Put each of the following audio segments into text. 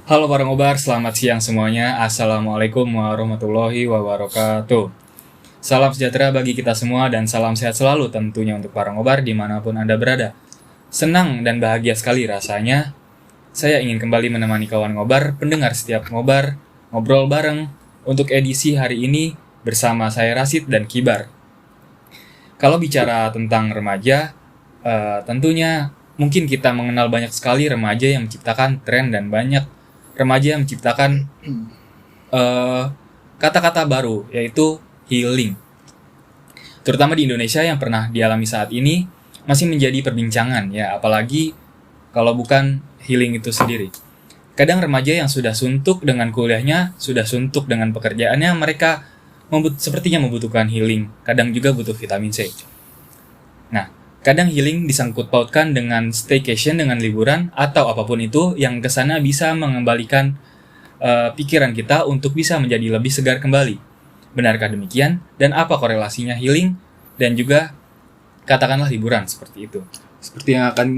Halo para ngobar, selamat siang semuanya. Assalamualaikum warahmatullahi wabarakatuh. Salam sejahtera bagi kita semua dan salam sehat selalu tentunya untuk para ngobar dimanapun Anda berada. Senang dan bahagia sekali rasanya. Saya ingin kembali menemani kawan ngobar, pendengar setiap ngobar, ngobrol bareng untuk edisi hari ini bersama saya Rasid dan Kibar. Kalau bicara tentang remaja, tentunya mungkin kita mengenal banyak sekali remaja yang menciptakan tren dan banyak remaja yang menciptakan kata-kata baru, yaitu healing. Terutama di Indonesia yang pernah dialami saat ini masih menjadi perbincangan, ya, apalagi kalau bukan healing itu sendiri. Kadang remaja yang sudah suntuk dengan kuliahnya, sudah suntuk dengan pekerjaannya, mereka sepertinya membutuhkan healing. Kadang juga butuh vitamin C. Nah, kadang healing disangkut pautkan dengan staycation, dengan liburan, atau apapun itu yang kesana bisa mengembalikan pikiran kita untuk bisa menjadi lebih segar kembali. Benarkah demikian? Dan apa korelasinya healing dan juga katakanlah liburan seperti itu? Seperti yang akan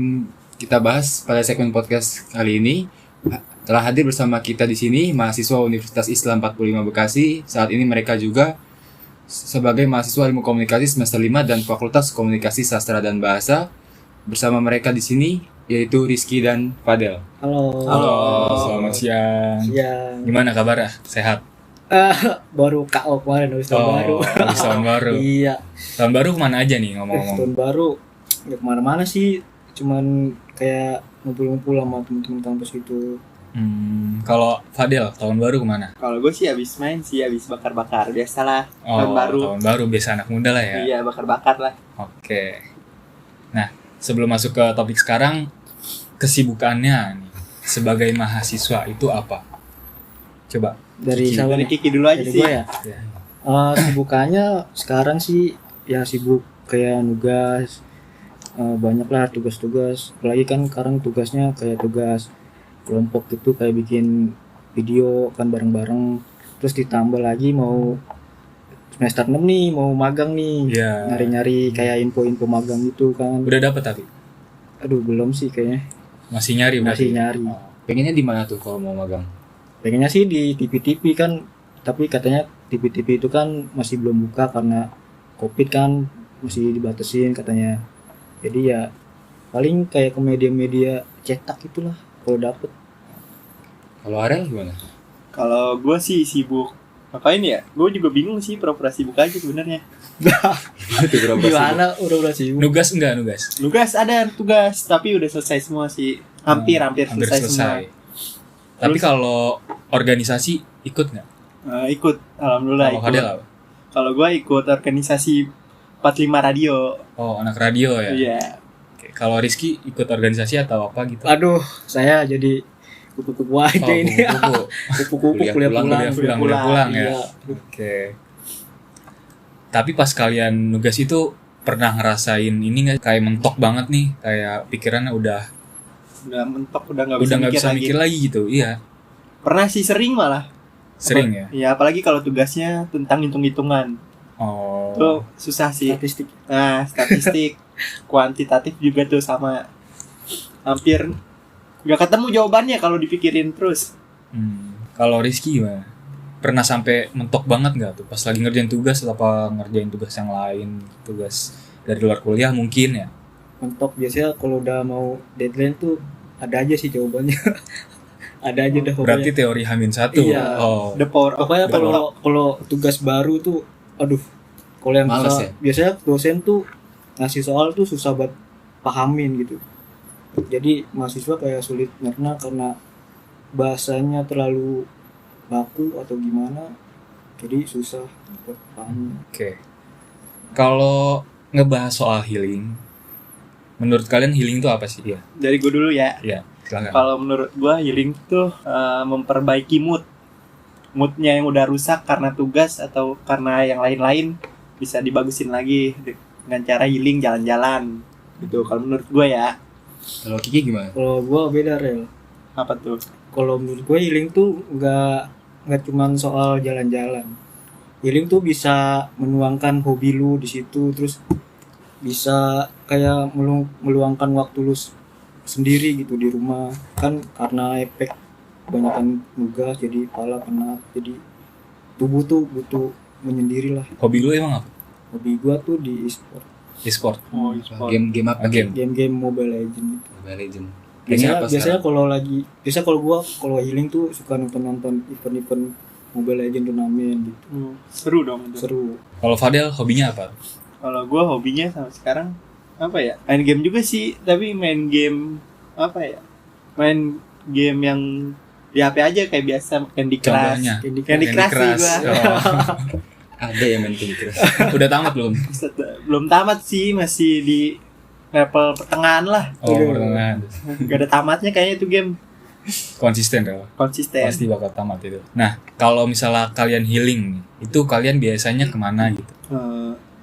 kita bahas pada segmen podcast kali ini, telah hadir bersama kita di sini mahasiswa Universitas Islam 45 Bekasi. Saat ini mereka juga sebagai mahasiswa Ilmu Komunikasi semester 5 dan Fakultas Komunikasi Sastra dan Bahasa. Bersama mereka di sini yaitu Rizky dan Fadel. Halo, selamat siang. Gimana kabar? Sehat? Baru KO kemarin habis tahun baru. Habis tahun baru. Iya. Tahun baru kemana aja nih ngomong-ngomong? Tahun baru nggak kemana-mana sih, cuman kayak ngumpul-ngumpul sama teman-teman kampus gitu. Kalau Fadel, tahun baru kemana? Kalau gue sih habis main sih, habis bakar-bakar biasalah. Tahun baru. Tahun baru biasa anak muda lah ya. Iya, bakar-bakar lah. Oke. Nah, sebelum masuk ke topik sekarang, kesibukannya nih sebagai mahasiswa itu apa? Coba Dari Kiki. siapa Dari nih? Kiki dulu aja Dari sih. gue ya. Ya. Sibukannya sekarang sih ya sibuk kayak nugas, banyak lah tugas-tugas. Apalagi kan sekarang tugasnya kayak tugas kelompok gitu, kayak bikin video kan bareng-bareng. Terus ditambah lagi mau semester 6 nih, mau magang nih. Iya. Nyari-nyari kayak info-info magang gitu kan. Udah dapet tapi? Aduh, belum sih kayaknya. Masih nyari berarti? Masih nyari. Oh. Pengennya di mana tuh kalau mau magang? Pengennya sih di TV-TV kan, tapi katanya TV-TV itu kan masih belum buka karena Covid kan, masih dibatasin katanya. Jadi ya paling kayak ke media-media cetak itulah kalau dapet. Kalau Arel gimana? Kalau gue sih sibuk ngapain ya? Gue juga bingung sih, pura-pura sibuk aja sebenarnya. Itu berapa sih? Gimana udah sibuk? Nugas enggak nugas? Tugas ada tugas, tapi udah selesai semua sih. Hampir selesai semua. Tapi kalau organisasi ikut nggak? Ikut, alhamdulillah Kalau ikut. Fadel apa? Kalau gue ikut organisasi 45 radio. Oh, anak radio ya? Iya. Oke. Kalau Rizky ikut organisasi atau apa gitu? Aduh, saya jadi kupu-kupu aja ini. Kupu-kupu kuliah pulang ya? Iya. Oke. Tapi pas kalian nugas itu pernah ngerasain ini nggak? Kayak mentok banget nih, kayak pikirannya udah Mentok, udah nggak nggak bisa bisa mikir lagi gitu, iya. Pernah sih, sering malah. Sering ya? Iya, apalagi kalau tugasnya tentang hitung-hitungan. Oh. Tuh susah sih. Statistik. Nah, statistik, kuantitatif juga tuh sama. Hampir nggak ketemu jawabannya kalau dipikirin terus. Kalau Rizky gimana? Pernah sampai mentok banget nggak tuh pas lagi ngerjain tugas atau apa ngerjain tugas yang lain, tugas dari luar kuliah mungkin ya? Mentok biasanya kalau udah mau deadline tuh ada aja sih jawabannya. Ada aja dah pokoknya. Berarti teori H-1. Iya. Oh. The power of Pokoknya the law. kalau tugas baru tuh, aduh, kalau yang Males susah, ya? biasanya dosen tuh ngasih soal tuh susah buat pahamin gitu. Jadi mahasiswa kayak sulit karena bahasanya terlalu baku atau gimana, jadi susah buat paham. Oke. Kalau ngebahas soal healing, menurut kalian healing itu apa sih dia? Dari gue dulu ya. Iya, silakan. Kalau menurut gue healing tuh memperbaiki moodnya yang udah rusak karena tugas atau karena yang lain-lain bisa dibagusin lagi dengan cara healing jalan-jalan gitu. Kalau menurut gue ya. Kalau Kiki gimana? Kalau gua beda Rel. Apa tuh? Kalau menurut gue healing tuh nggak cuman soal jalan-jalan. Healing tuh bisa menuangkan hobi lu di situ, terus bisa kayak meluangkan waktu lu sendiri gitu di rumah kan, karena efek kebanyakan nugas jadi kepala penat, jadi tubuh tuh butuh menyendiri lah. Hobi lu emang apa? Hobi gua tuh di e-sport, E-sport. Oh, Game apa? Game. game-game Mobile Legends gitu. Mobile Legend. Biasanya kalau gua kalau healing tuh suka nonton event-event Mobile Legends turnamen gitu. Seru dong itu. Seru. Kalau Fadel hobinya apa? Kalau gue hobinya sampai sekarang apa ya? Main game juga sih, tapi main game apa ya? Main game yang di HP aja kayak biasa, Candy Crush. Contohnya? Candy Crush sih gua. Oh. Ada yang main Candy Crush. Udah tamat belum? Belum tamat sih, masih di level pertengahan lah. Oh, pertengahan. Gak ada tamatnya kayaknya itu game. Konsisten ya. Konsisten. Pasti bakal tamat itu. Nah, kalau misalnya kalian healing nih, itu kalian biasanya kemana gitu?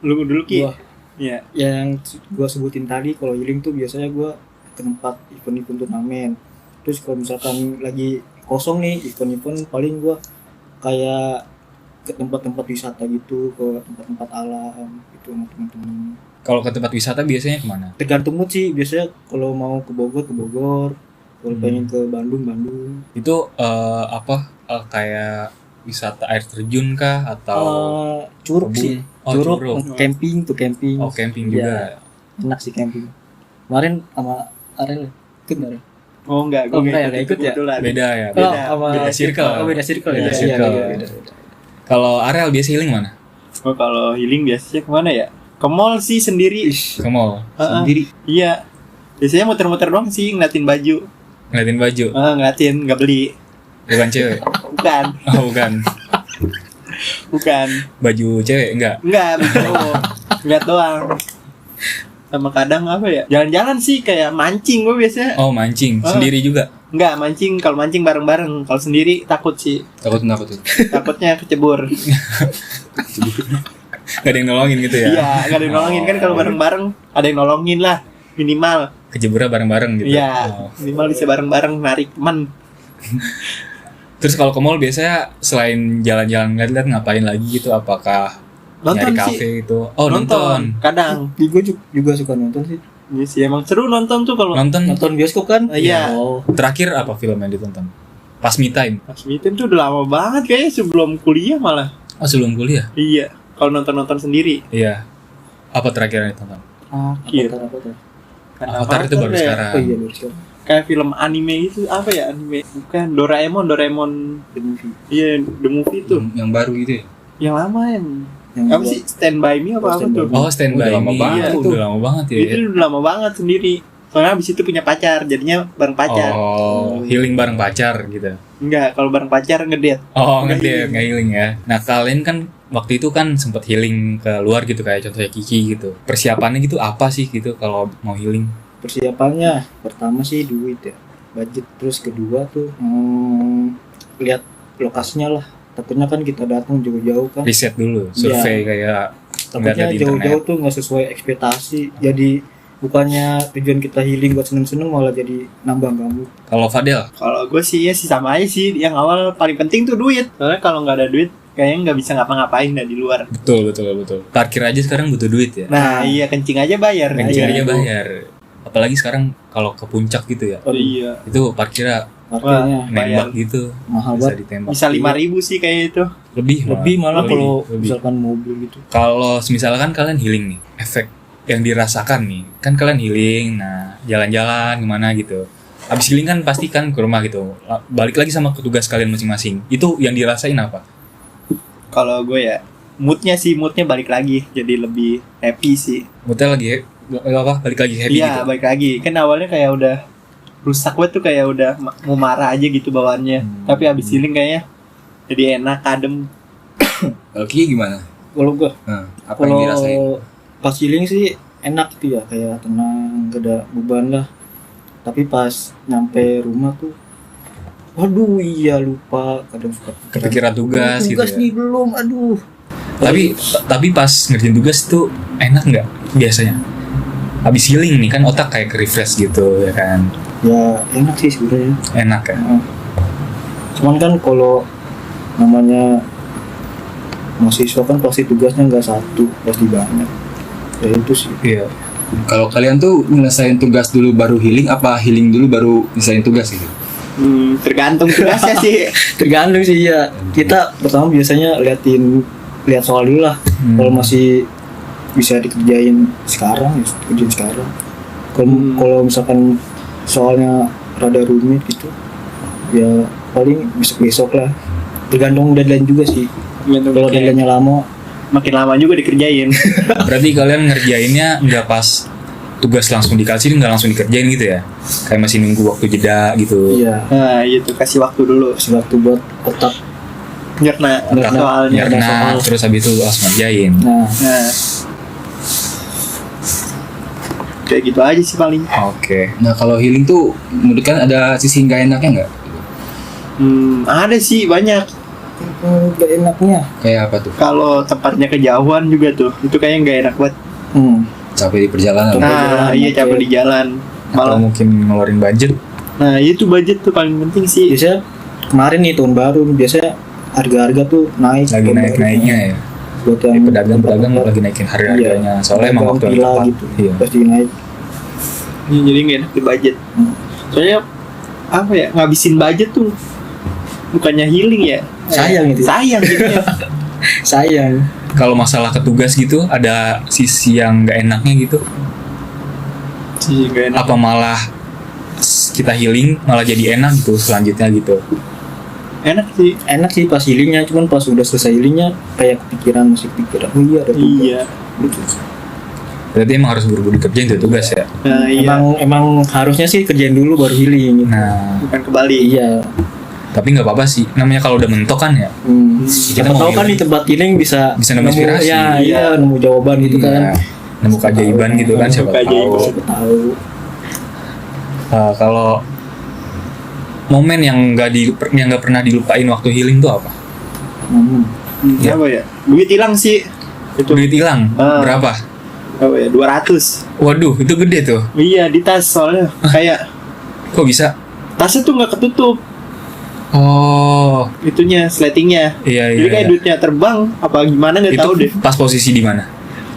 Lu dulu Ki. Gua Iya. yang gua sebutin tadi, kalau healing tuh biasanya gua ke tempat event-event turnamen. Terus kalau misalkan lagi kosong nih event-event, paling gua kayak ke tempat-tempat wisata gitu, ke tempat-tempat alam gitu sama teman-teman. Kalau ke tempat wisata biasanya kemana? Tergantung mood sih, biasanya kalau mau ke Bogor, kalau pengen ke Bandung. Itu kayak wisata air terjun kah atau Curug kebun? sih, Oh, curug, curug. camping. Oh, camping juga. Enak sih camping. Kemarin sama Arel ikut nggak? Arel? Oh enggak, Oh, gue enggak ya, nggak ikut ya? kebetulan. Beda ya. Oh, Beda. sama Beda circle. Oh, beda circle ya. Beda Iya, circle. beda. Kalau Arel biasa healing mana? Oh, kalau healing biasanya kemana ya? Ke mall sih sendiri. Ke mall. Sendiri. Iya. Biasanya muter-muter doang sih, ngeliatin baju. Ngeliatin baju. Ngeliatin, nggak beli. Bukan cewek. Bukan, Oh, bukan. bukan. Baju cewek enggak. Enggak, begitu. Lihat doang. Sama kadang apa ya? Jalan-jalan sih kayak mancing gue biasanya. Oh, mancing sendiri juga. Enggak, mancing kalau mancing bareng-bareng. Kalau sendiri takut sih. Takut tuh. Takutnya kecebur. Gak ada yang nolongin gitu ya. Iya, enggak ada yang nolongin kan kalau bareng-bareng ada yang nolongin lah minimal. Kejeburnya bareng-bareng gitu. Iya, Oh. minimal bisa bareng-bareng narik teman. Terus kalau ke mall biasanya selain jalan-jalan ngeliat-liat ngapain lagi gitu? Apakah Nonton nyari sih. kafe gitu? Oh, nonton. Kadang. Gue juga suka nonton sih. Iya sih, emang seru nonton tuh kalau Nonton Bioskop kan? Iya. Oh, terakhir apa film yang ditonton? Pas me time. Pas meeting tuh udah lama banget kayaknya sebelum kuliah malah. Oh, sebelum kuliah. Iya, kalau nonton sendiri. Iya. Apa terakhir yang ditonton? Iya. Avatar. Avatar itu baru ya? sekarang. Oh iya, baru sekarang. Kayak film anime itu apa ya anime? Bukan Doraemon. The movie. Iya, The Movie tuh. Yang baru gitu ya. Yang lama yang Yang apa gua- sih? Stand By Me apa Stand tuh? By Me. Oh, Stand By Udah lama Me. banget Itu tuh. udah lama banget ya. Itu udah lama banget sendiri. Soalnya abis itu punya pacar, jadinya bareng pacar. Oh, healing bareng pacar gitu. Enggak, kalau bareng pacar ngedate. Oh, Nggak ngedate, healing. nggak healing ya. Nah, kalian kan waktu itu kan sempat healing ke luar gitu kayak contohnya Kiki gitu. Persiapannya gitu apa sih gitu kalau mau healing? Persiapannya pertama sih duit ya, budget. Terus kedua tuh lihat lokasinya lah. Takutnya kan kita datang jauh-jauh kan. Riset dulu, survei kayak Takutnya ngeliat di jauh-jauh internet. tuh nggak sesuai ekspektasi. Jadi bukannya tujuan kita healing buat seneng-seneng, malah jadi nambah ganggu. Kalau Fadel, Kalau gue sih ya sih sama aja sih. Yang awal paling penting tuh duit. Soalnya kalau nggak ada duit, kayaknya nggak bisa ngapa-ngapain dah di luar. betul. Parkir aja sekarang butuh duit ya. Nah, iya kencing aja bayar. Kencing Iya. aja bayar. Apalagi sekarang kalau ke puncak gitu ya. Aduh, Iya. Itu parkirnya parkirnya nembak gitu. mahal Bisa banget. ditembak. Bisa 5.000 sih kayak itu. Lebih malah Lebih, kalau lebih. misalkan mobil gitu. Kalau misalkan kalian healing nih, efek yang dirasakan nih, kan kalian healing, nah jalan-jalan gimana gitu. Abis healing kan pasti kan ke rumah gitu, balik lagi sama tugas kalian masing-masing. Itu yang dirasain apa? Kalau gue ya moodnya balik lagi jadi lebih happy sih. Moodnya lagi balik lagi happy Iya gitu. balik lagi kan awalnya kayak udah rusak banget tuh, kayak udah mau marah aja gitu bawaannya. Tapi abis healing kayaknya jadi enak, adem. Kalau Kiki gimana? Kalau gua, Nah, apa yang dirasain? kalau pas healing sih enak gitu ya, kayak tenang, gak ada beban lah. Tapi pas nyampe rumah tuh, waduh iya lupa, kadang suka Kepikiran tugas gitu ya. nih belum, aduh. Tapi pas ngerjain tugas tuh enak nggak biasanya? Abis healing nih kan otak kayak ke-refresh gitu ya kan. Ya enak sih sebenarnya. Enak ya. Cuman kan kalau namanya mahasiswa kan pasti tugasnya nggak satu, pasti banyak. Ya itu sih. Iya. Kalau kalian tuh nyelesain tugas dulu baru healing, apa healing dulu baru nyelesain tugas gitu? Tergantung tugasnya sih. Tergantung sih ya. Kita pertama biasanya lihat soal dulu lah. Kalau masih bisa dikerjain sekarang ya kerjain sekarang. Kalau misalkan soalnya rada rumit gitu, ya paling besok lah. Tergantung deadline juga sih. Kalau deadline-nya lama, makin lama juga dikerjain. Berarti kalian ngerjainnya nggak pas tugas langsung dikasih, nggak langsung dikerjain gitu ya? Kayak masih nunggu waktu jeda gitu. iya Nah, itu kasih waktu dulu. kasih waktu buat otak. Nyerna Otak soalnya. nyerna, terus habis itu langsung ngerjain. Nah, Nah, kayak gitu aja sih paling. Oke. Nah kalau healing tuh menurut kan ada sisi nggak enaknya nggak? Ada sih banyak. gak enaknya. Kayak apa tuh? Kalau tempatnya kejauhan juga tuh, itu kayaknya nggak enak banget. Capek di perjalanan. Capek. Nah, jalan, iya macet. capek di jalan. Atau Malah, mungkin ngeluarin budget. nah itu budget tuh paling penting sih. Biasanya kemarin nih tahun baru biasanya harga-harga tuh naik. Lagi tahun naik-naiknya baru. ya. Buat Ini pedagang-pedagang lagi naikin harga-harganya. Soalnya emang waktu yang gila tepat. gitu. Iya. Pasti naik. Ya, jadi nggak enak di budget. Soalnya apa ya, ngabisin budget tuh bukannya healing ya. Sayang itu. Sayang gitu ya. Sayang. Kalau masalah ke tugas gitu, ada sisi yang nggak enaknya gitu. Sih nggak enak. Apa malah kita healing malah jadi enak gitu selanjutnya gitu. Enak sih. Enak sih pas healingnya, cuman pas udah selesai healingnya kayak masih kepikiran. Oh iya ada tugas. Iya. Gitu. Berarti emang harus buru-buru dikerjain tuh tugas ya. Nah, iya. Emang harusnya sih kerjain dulu baru healing. Gitu. Nah, Bukan kebalik. Iya. tapi nggak apa-apa sih. Namanya kalau udah mentok kan ya. Siapa Kita mau tahu kan healing. di tempat healing bisa Bisa nemu inspirasi. Ya, Iya. nemu jawaban gitu Iya. kan. Nemu keajaiban gitu kan, siapa Nemu keajaiban. tahu. Siapa tahu. Kalau momen yang nggak pernah dilupain waktu healing tuh apa? Iya. Apa ya? Duit hilang sih. Itu Duit hilang. Ah. Berapa? apa ya? 200. Waduh, itu gede tuh. Iya, di tas soalnya. Kayak Kok bisa? tasnya tuh nggak ketutup Oh, itunya, sletingnya. iya iya. Jadi kayak iya. duitnya terbang apa gimana nggak Itu tahu deh. pas posisi di mana?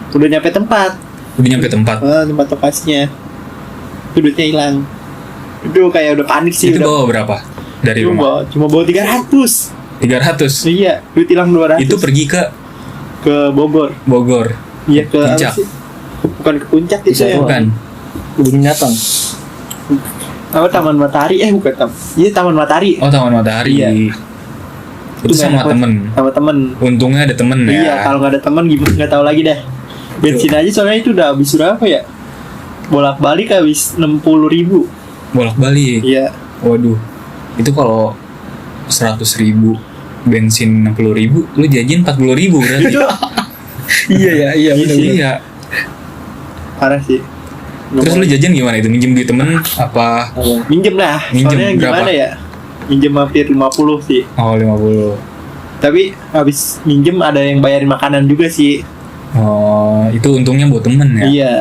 Udah nyampe tempat. Udah nyampe tempat. Tempat lokasinya. Itu duitnya hilang. Itu kayak udah panik sih. Itu udah. bawa berapa dari rumah? Cuma bawa 300. 300. Iya, duit hilang 200. Itu pergi ke ke Bogor. Bogor. Iya, ke apa Puncak. sih? Bukan ke puncak itu Bisa ya. Bukan. Kebun binatang. Apa Taman Matahari? Bukan Iya, Taman Matahari. Oh, Taman Matahari. Iya. Itu sama nggak enak temen. Sama temen. Untungnya ada temen ya. Iya, kalau nggak ada teman gimana nggak tahu lagi dah. Bensin aja soalnya itu udah habis berapa ya? Bolak-balik habis 60.000. Bolak-balik. Iya. Waduh. Itu kalau 100.000 bensin 60.000, lu jajan 40.000 berarti. Itu Iya ya, iya benar. Iya. parah sih. Terus lu jajan gimana itu? Minjem duit temen apa? minjem lah. Minjem Soalnya berapa? gimana ya? Minjem hampir 50 sih. Oh, 50. Tapi habis minjem ada yang bayarin makanan juga sih. Oh, itu untungnya buat temen ya. Iya.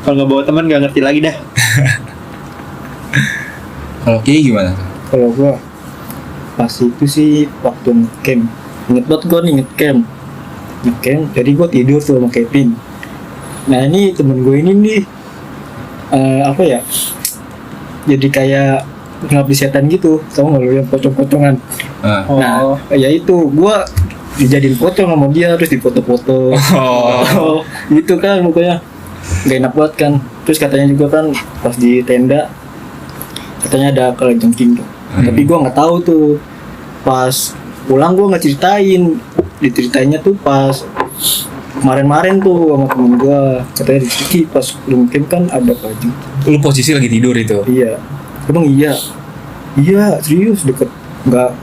Kalau nggak bawa teman nggak ngerti lagi dah. Kalau Ki gimana? Kalau gua pas itu sih waktu ngecamp. Ingat banget gua nih ngecamp. Jadi gua tidur tuh sama Kevin. Nah ini temen gue ini nih apa ya? Jadi kayak ngabdi setan gitu. Tau nggak lu yang pocong-pocongan? Ah, Nah, ya itu gua dijadiin pocong sama dia terus difoto-foto. Oh. Gitu kan mukanya nggak enak banget kan. Terus katanya juga kan pas di tenda katanya ada kalajengking tuh. Tapi gua nggak tahu tuh. Pas pulang gua nggak ceritain. Diceritainnya tuh pas kemarin-kemarin tuh sama temen gua. Katanya di pas mungkin kan ada kalajengking. Lu posisi lagi tidur itu. Iya. Emang iya. Iya, serius deket. Nggak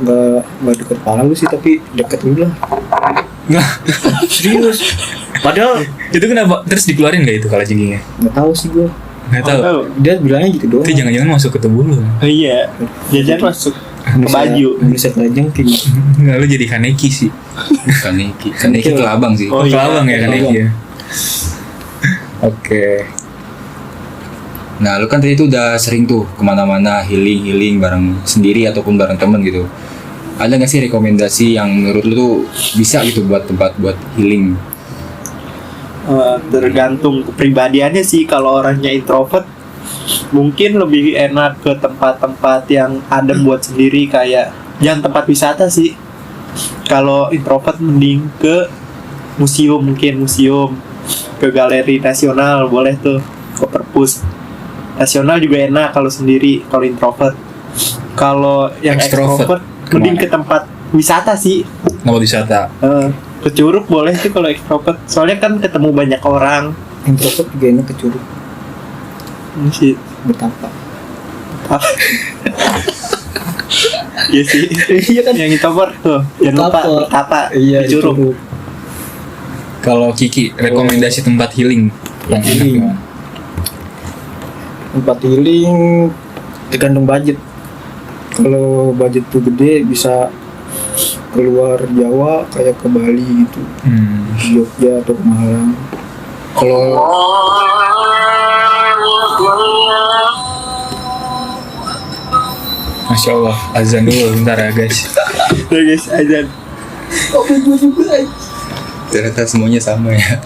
deket kepala lu sih, tapi deket lu lah. Serius. Padahal Itu kenapa? Terus dikeluarin gak itu kalajengkingnya? nggak tahu sih gua. Gak tahu. Tahu. Dia bilangnya gitu doang. Itu jangan-jangan masuk ke tubuh lu. Iya. Jajan masuk ke baju. Indonesia kalajengking. Nggak, lu jadi Kaneki sih. Kaneki kelabang sih. Oh, Oh, iya. kelabang ya Kaneki ya. Oke. Nah, lu kan tadi tuh udah sering tuh kemana-mana healing bareng sendiri ataupun bareng temen gitu. Ada nggak sih rekomendasi yang menurut lu tuh bisa gitu buat tempat buat healing? Tergantung kepribadiannya sih. Kalau orangnya introvert mungkin lebih enak ke tempat-tempat yang adem buat sendiri, kayak jangan tempat wisata sih. Kalau introvert mending ke museum, mungkin museum, ke galeri nasional boleh tuh, ke perpus nasional juga enak kalau sendiri kalau introvert. Kalau yang Extrovert, extrovert mending ke tempat wisata sih. Tempat wisata. Ke Curug boleh tuh kalau extrovert, soalnya kan ketemu banyak orang. Introvert juga enak ke Curug. Ini sih Betapa. iya sih. Iya kan? Yang introvert tuh jangan lupa Betapa Iya, di Curug. Kalau Kiki rekomendasi tempat healing yang enak Healing. gimana? Tempat healing tergantung budget. Kalau budget tuh gede bisa keluar Jawa kayak ke Bali gitu, Jogja atau ke Malang. Kalau Masya Allah, azan dulu bentar ya guys. Ya guys, azan. Ternyata semuanya sama ya.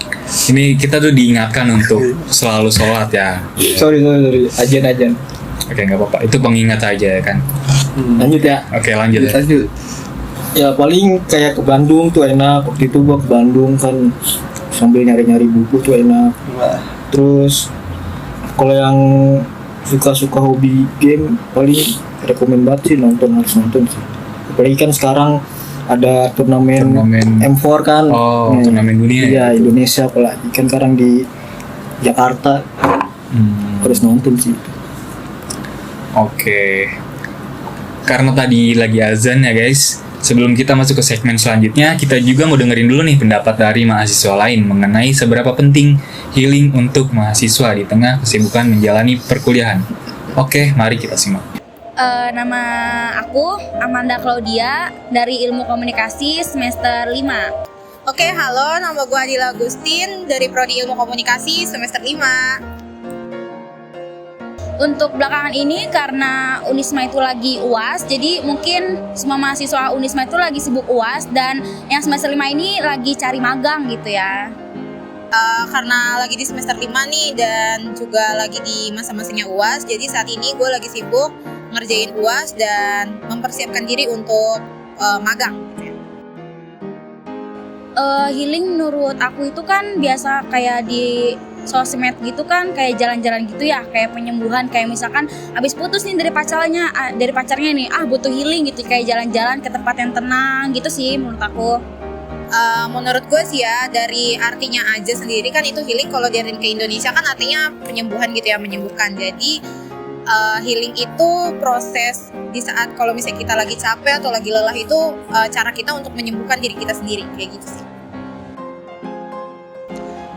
Ini kita tuh diingatkan untuk selalu sholat ya. sorry ajan. Oke, nggak apa-apa. Itu pengingat aja ya kan. Lanjut ya. Oke, lanjut ya. Lanjut. Ya paling kayak ke Bandung tuh enak. Waktu itu gua ke Bandung kan sambil nyari-nyari buku tuh enak. Wah, Terus kalau yang suka hobi game paling rekomen banget sih harus nonton sih. Apalagi kan sekarang ada turnamen M4 kan. Oh, Nah, turnamen dunia. Iya, Indonesia apalagi kan sekarang di Jakarta harus nonton sih. Oke. Karena tadi lagi azan ya guys. Sebelum kita masuk ke segmen selanjutnya, kita juga mau dengerin dulu nih pendapat dari mahasiswa lain mengenai seberapa penting healing untuk mahasiswa di tengah kesibukan menjalani perkuliahan. Oke, mari kita simak. Nama aku Amanda Claudia dari Ilmu Komunikasi semester 5. Oke, halo, nama gue Adila Agustin dari Prodi Ilmu Komunikasi semester 5. Untuk belakangan ini karena Unisma itu lagi UAS, jadi mungkin semua mahasiswa Unisma itu lagi sibuk UAS dan yang semester 5 ini lagi cari magang gitu ya. Karena lagi di semester 5 nih dan juga lagi di masa-masanya UAS, jadi saat ini gue lagi sibuk ngerjain UAS dan mempersiapkan diri untuk magang gitu ya. Healing menurut aku itu kan biasa kayak di sosmed gitu kan, kayak jalan-jalan gitu ya, kayak penyembuhan, kayak misalkan abis putus nih dari pacarnya nih, butuh healing gitu, kayak jalan-jalan ke tempat yang tenang gitu sih menurut aku. Menurut gue sih ya, dari artinya aja sendiri kan itu healing, kalau diartikan ke Indonesia kan artinya penyembuhan gitu ya, menyembuhkan. Jadi healing itu proses di saat kalau misalnya kita lagi capek atau lagi lelah itu cara kita untuk menyembuhkan diri kita sendiri, kayak gitu sih.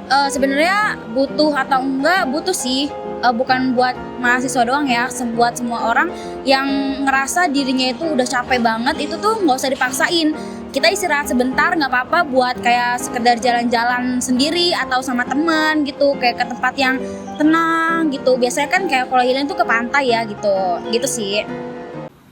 Sebenarnya butuh atau enggak butuh sih, bukan buat mahasiswa doang ya, buat semua orang yang ngerasa dirinya itu udah capek banget, itu tuh nggak usah dipaksain. Kita istirahat sebentar nggak apa-apa, buat kayak sekedar jalan-jalan sendiri atau sama teman gitu, kayak ke tempat yang tenang gitu. Biasanya kan kayak kalau healing tuh ke pantai ya gitu sih.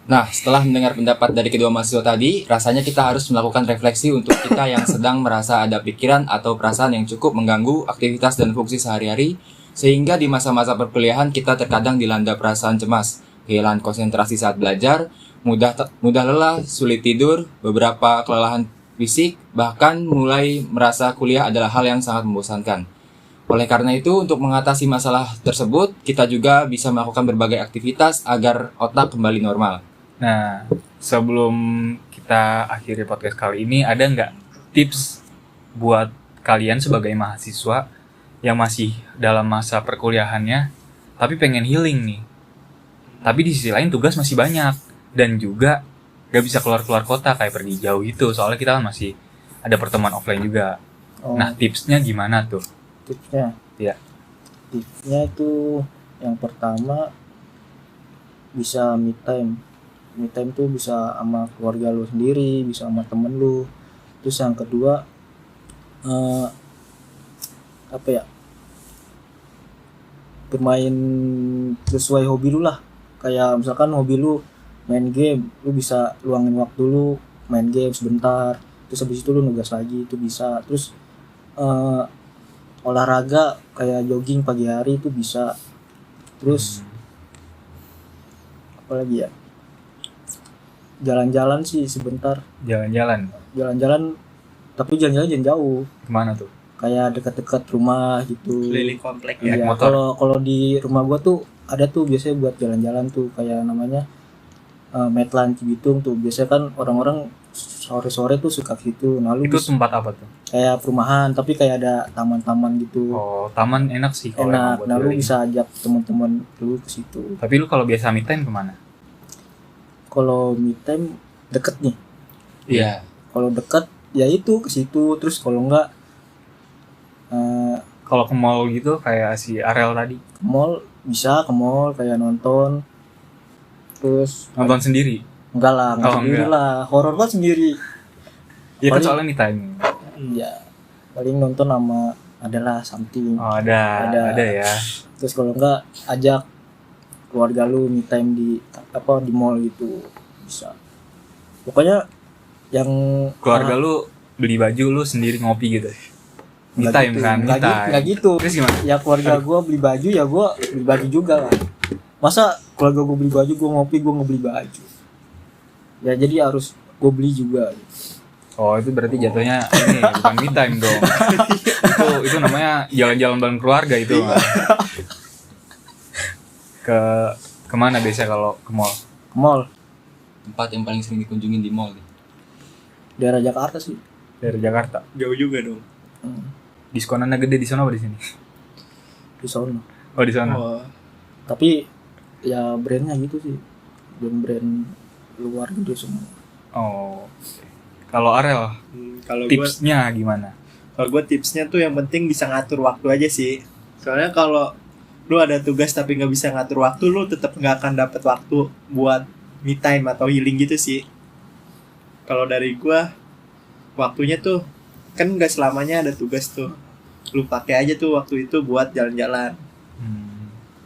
Nah, setelah mendengar pendapat dari kedua mahasiswa tadi, rasanya kita harus melakukan refleksi untuk kita yang sedang merasa ada pikiran atau perasaan yang cukup mengganggu aktivitas dan fungsi sehari-hari, sehingga di masa-masa perkuliahan kita terkadang dilanda perasaan cemas, kehilangan konsentrasi saat belajar, mudah lelah, sulit tidur, beberapa kelelahan fisik, bahkan mulai merasa kuliah adalah hal yang sangat membosankan. Oleh karena itu, untuk mengatasi masalah tersebut, kita juga bisa melakukan berbagai aktivitas agar otak kembali normal. Nah, sebelum kita akhiri podcast kali ini, ada nggak tips buat kalian sebagai mahasiswa yang masih dalam masa perkuliahannya, tapi pengen healing nih, tapi di sisi lain tugas masih banyak, dan juga nggak bisa keluar kota kayak pergi jauh gitu, soalnya kita kan masih ada pertemuan offline juga. Nah, tipsnya gimana tuh? Tipsnya? Iya. Tipsnya itu yang pertama bisa me time. Me time tuh bisa sama keluarga lu sendiri, bisa sama temen lu. Terus yang kedua bermain sesuai hobi lu lah. Kayak misalkan hobi lu main game, lu bisa luangin waktu lu main game sebentar, terus habis itu lu nugas lagi, itu bisa. Terus olahraga kayak jogging pagi hari itu bisa. Terus apalagi ya, jalan-jalan sih sebentar, Jalan-jalan tapi jalan-jalan jangan jauh, kemana tuh? kayak dekat-dekat rumah gitu. Keliling komplek Naik ya. Iya, motor. kalau di rumah gua tuh ada tuh biasanya buat jalan-jalan tuh, kayak namanya Medland Cibitung tuh. Biasanya kan orang-orang sore-sore tuh suka ke situ. Nah, lu Itu bisa- tempat apa tuh? kayak perumahan tapi kayak ada taman-taman gitu. Oh, taman enak sih kalau emang Enak. buat Nah, lu healing. bisa ajak teman-teman lu ke situ. Tapi lu kalau biasa me time kemana? Kalau me time deket nih. Iya. Kalau deket ya itu ke situ, terus kalau enggak Kalau ke mall gitu kayak si Arel tadi, ke mall, bisa ke mall kayak nonton. Terus nonton sendiri. enggak lah, enggak Oh, sendiri enggak. lah. Horor banget sendiri. Ya kan Paling- soalnya me time. Ya paling nonton sama adalah something. Oh, ada ya. Terus kalau enggak ajak keluarga lu me time di mall gitu, bisa. Pokoknya yang Keluarga lu beli baju lu sendiri ngopi gitu. Me Nggak time gitu, kan, me nggak gitu, time. nggak gitu. Terus gimana? Ya keluarga gua beli baju, ya gua beli baju juga lah. Masa keluarga gua beli baju, gua ngopi, gua ngebeli baju. Ya jadi harus gua beli juga. Oh, itu berarti jatuhnya ini bukan me time dong. itu namanya jalan-jalan bareng keluarga itu. Ke kemana biasanya kalau ke mall? Ke mall Tempat yang paling sering dikunjungin di mall nih. daerah Jakarta sih. Dari Jakarta. Jauh juga dong. Diskonannya gede di sana apa di sini? Di sono. Oh, di sana. Oh, Tapi ya brandnya gitu sih. Brand luar gitu semua. Oh. Kalau Arel, kalau gue tipsnya gimana? tipsnya tuh yang penting bisa ngatur waktu aja sih. Soalnya kalau lu ada tugas tapi nggak bisa ngatur waktu, lu tetap nggak akan dapat waktu buat me time atau healing gitu sih. Kalau dari gua, waktunya tuh kan nggak selamanya ada tugas tuh. Lu pakai aja tuh waktu itu buat jalan-jalan.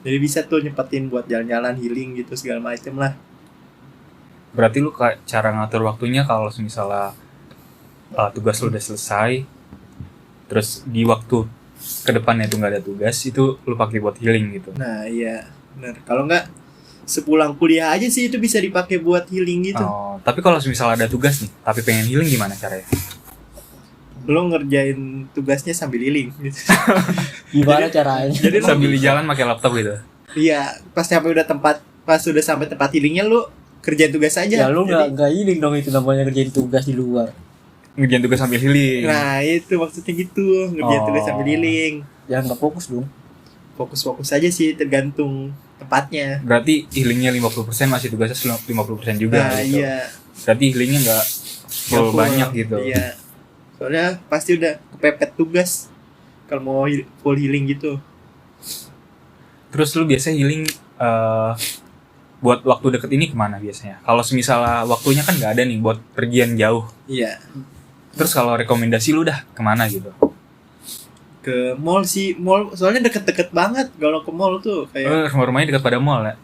Jadi bisa tuh nyepetin buat jalan-jalan, healing gitu segala macem lah. Berarti lu kayak cara ngatur waktunya kalau misalnya tugas lu udah selesai, terus di waktu kedepannya tuh nggak ada tugas, itu lu pakai buat healing gitu. Nah iya, bener. Kalau nggak sepulang kuliah aja sih itu bisa dipakai buat healing gitu. Oh, tapi kalau misalnya ada tugas nih, tapi pengen healing gimana caranya? Lo ngerjain tugasnya sambil healing gitu. Gimana caranya? Jadi lu Sambil di jalan pakai laptop gitu. iya, pas udah sampai tempat healingnya lu kerjain tugas aja. Ya lu Jadi- nggak healing dong, itu namanya kerjain tugas di luar. Ngerjain tugas sambil healing. Nah itu maksudnya gitu, ngerjain Oh. tugas sambil healing. Ya nggak fokus dong. Fokus-fokus aja sih, tergantung tempatnya. Berarti healingnya 50%, masih tugasnya 50% juga Nah gitu. iya, Berarti healingnya nggak full Full, banyak gitu. Iya. Soalnya pasti udah kepepet tugas kalau mau full healing gitu. Terus lu biasa healing buat waktu deket ini kemana biasanya? Kalau misalnya waktunya kan nggak ada nih buat pergian jauh. Iya. Terus kalau rekomendasi lu udah kemana gitu? Ke mall sih, mall soalnya deket-deket banget kalau ke mall tuh kayak Rumah-rumahnya dekat pada mall ya?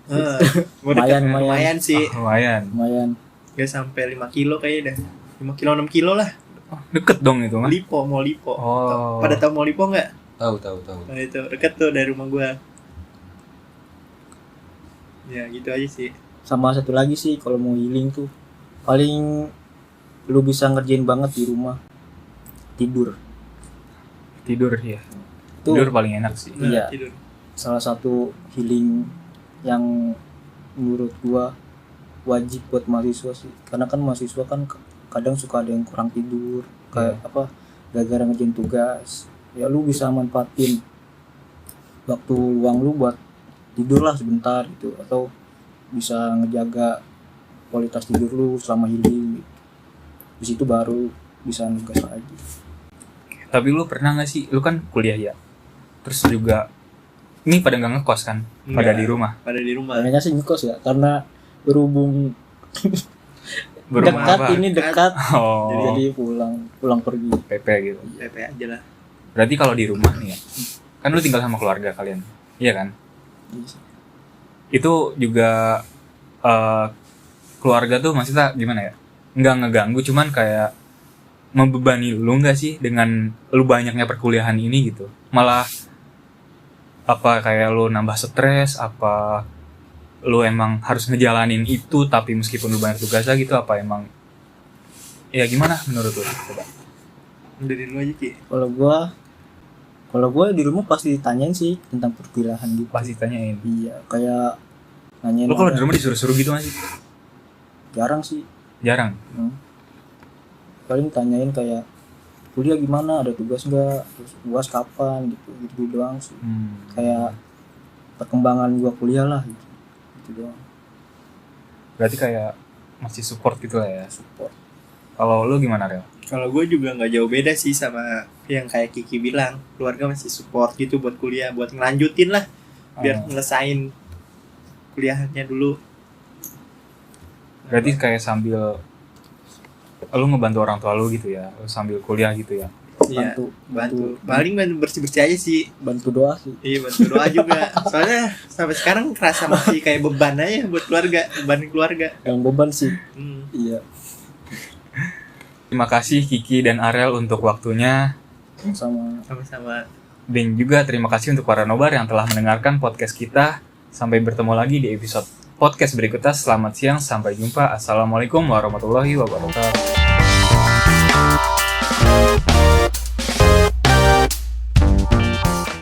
mau deket, Lumayan. lumayan sih. Lumayan. Lumayan. Gak sampai 5 kilo kayaknya dah. 5 kilo 6 kilo lah. Oh, deket dong itu mah. Lipo, Mall Lipo. Oh. Pada tahu Mall Lipo nggak? Tahu. Nah itu deket tuh dari rumah gua. Ya gitu aja sih. Sama satu lagi sih, kalau mau healing tuh paling lu bisa ngerjain banget di rumah, tidur. Tidur ya. Tuh Tidur paling enak sih. Nah, Iya. tidur. salah satu healing yang menurut gua wajib buat mahasiswa sih, karena kan mahasiswa kan kadang suka ada yang kurang tidur kayak apa gara-gara ngerjain tugas. Ya lu bisa manfaatin waktu luang lu buat tidur lah sebentar gitu, atau bisa ngejaga kualitas tidur lu selama healing gitu. Di situ baru bisa nugas lagi. Tapi lu pernah gak sih, lu kan kuliah ya, terus juga ini pada nggak ngekos kan, pada Nggak. di rumah. Pada di rumah. Kayaknya sih ngekos ya, karena berhubung Berumah dekat apa? ini dekat Oh, jadi pulang pergi. PP gitu. PP aja lah. Berarti kalau di rumah nih ya, kan lu tinggal sama keluarga kalian, iya kan? Itu juga keluarga tuh maksudnya gimana ya? Nggak ngeganggu, cuman kayak membebani lu nggak sih dengan lu banyaknya perkuliahan ini gitu? Malah apa kayak lu nambah stres, apa lu emang harus ngejalanin itu tapi meskipun lu banyak tugasnya gitu, apa emang ya gimana menurut lu? Coba. Dari lu aja Ki. Kalau gua di rumah pasti ditanyain sih tentang perkuliahan gitu. Pasti tanyain. Iya, kayak nanyain. Lu kalau di ada- rumah disuruh-suruh gitu masih? jarang sih. Jarang. Paling tanyain kayak kuliah gimana, ada tugas nggak, terus UAS kapan gitu, gitu doang sih. Kayak perkembangan gua kuliah lah gitu doang. Berarti kayak masih support gitu lah ya. Support. Kalau lu gimana, Rel? Kalau gue juga nggak jauh beda sih sama yang kayak Kiki bilang, keluarga masih support gitu buat kuliah, buat ngelanjutin lah, biar ngelesain kuliahnya dulu. Berarti kayak sambil lu ngebantu orang tua lu gitu ya, lu sambil kuliah gitu ya. Iya, bantu paling bantu bersih-bersih aja sih. bantu doa sih. Iya, bantu doa juga. Soalnya sampai sekarang kerasa masih kayak beban aja buat keluarga, beban keluarga. Yang beban sih. Hmm. Iya, Terima kasih Kiki dan Arel untuk waktunya. sama Sama-sama. Dan juga terima kasih untuk para nobar yang telah mendengarkan podcast kita. Sampai bertemu lagi di episode podcast berikutnya. Selamat siang, sampai jumpa. Assalamualaikum warahmatullahi wabarakatuh.